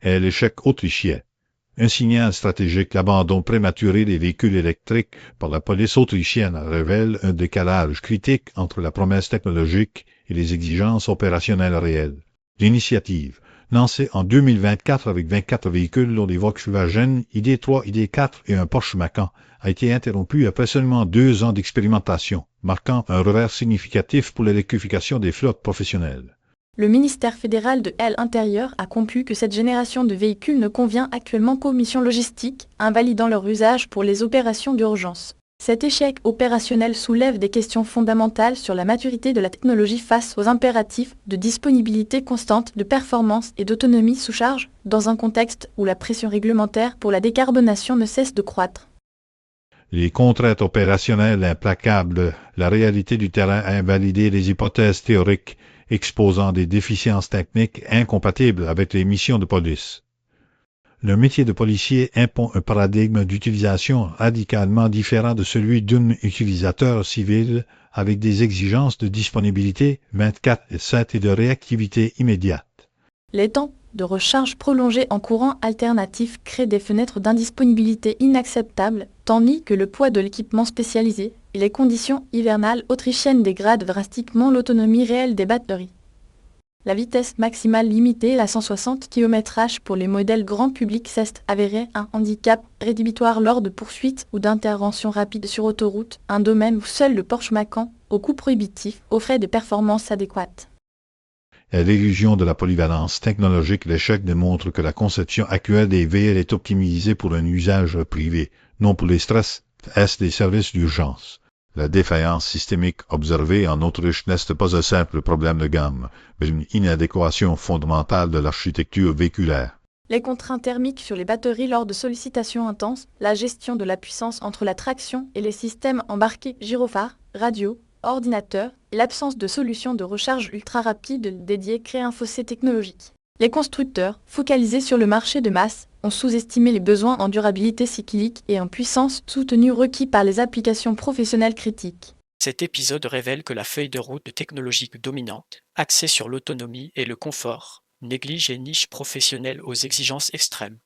est l'échec autrichien. Un signal stratégique, l'abandon prématuré des véhicules électriques par la police autrichienne révèle un décalage critique entre la promesse technologique et les exigences opérationnelles réelles. L'initiative, lancée en 2024 avec 24 véhicules dont des Volkswagen ID3, ID4 et un Porsche Macan, a été interrompue après seulement 2 ans d'expérimentation, marquant un revers significatif pour l'électrification des flottes professionnelles. Le ministère fédéral de l'Intérieur a conclu que cette génération de véhicules ne convient actuellement qu'aux missions logistiques, invalidant leur usage pour les opérations d'urgence. Cet échec opérationnel soulève des questions fondamentales sur la maturité de la technologie face aux impératifs de disponibilité constante, de performance et d'autonomie sous charge, dans un contexte où la pression réglementaire pour la décarbonation ne cesse de croître. Les contraintes opérationnelles implacables, la réalité du terrain a invalidé les hypothèses théoriques, exposant des déficiences techniques incompatibles avec les missions de police. Le métier de policier impose un paradigme d'utilisation radicalement différent de celui d'un utilisateur civil, avec des exigences de disponibilité 24/7 et de réactivité immédiate. Les temps de recharge prolongés en courant alternatif créent des fenêtres d'indisponibilité inacceptables, tandis que le poids de l'équipement spécialisé et les conditions hivernales autrichiennes dégradent drastiquement l'autonomie réelle des batteries. La vitesse maximale limitée à 160 km/h pour les modèles grand public s'est avérée un handicap rédhibitoire lors de poursuites ou d'interventions rapides sur autoroute, un domaine où seul le Porsche Macan, au coût prohibitif, offrait des performances adéquates. À l'illusion de la polyvalence technologique, l'échec démontre que la conception actuelle des VL est optimisée pour un usage privé, non pour les stress des services d'urgence. La défaillance systémique observée en Autriche n'est pas un simple problème de gamme, mais une inadéquation fondamentale de l'architecture véhiculaire. Les contraintes thermiques sur les batteries lors de sollicitations intenses, la gestion de la puissance entre la traction et les systèmes embarqués gyrophares, radio, ordinateurs, et l'absence de solutions de recharge ultra rapide dédiées créent un fossé technologique. Les constructeurs, focalisés sur le marché de masse, ont sous-estimé les besoins en durabilité cyclique et en puissance soutenue requis par les applications professionnelles critiques. Cet épisode révèle que la feuille de route technologique dominante, axée sur l'autonomie et le confort, néglige les niches professionnelles aux exigences extrêmes.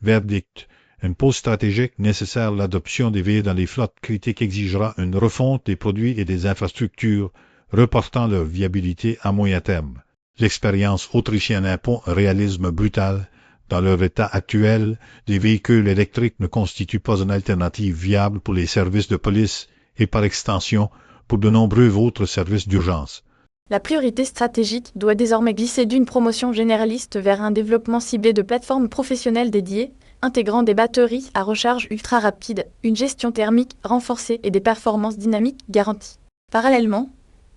Verdict. Une pause stratégique nécessaire à l'adoption des véhicules dans les flottes critiques exigera une refonte des produits et des infrastructures, reportant leur viabilité à moyen terme. L'expérience autrichienne impose un réalisme brutal. Dans leur état actuel, les véhicules électriques ne constituent pas une alternative viable pour les services de police et par extension pour de nombreux autres services d'urgence. La priorité stratégique doit désormais glisser d'une promotion généraliste vers un développement ciblé de plateformes professionnelles dédiées, intégrant des batteries à recharge ultra rapide, une gestion thermique renforcée et des performances dynamiques garanties. Parallèlement,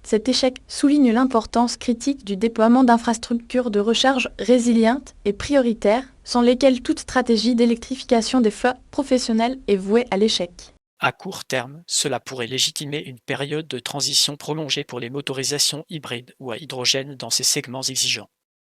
cet échec souligne l'importance critique du déploiement d'infrastructures de recharge résilientes et prioritaires, sans lesquelles toute stratégie d'électrification des flottes professionnelles est vouée à l'échec. À court terme, cela pourrait légitimer une période de transition prolongée pour les motorisations hybrides ou à hydrogène dans ces segments exigeants.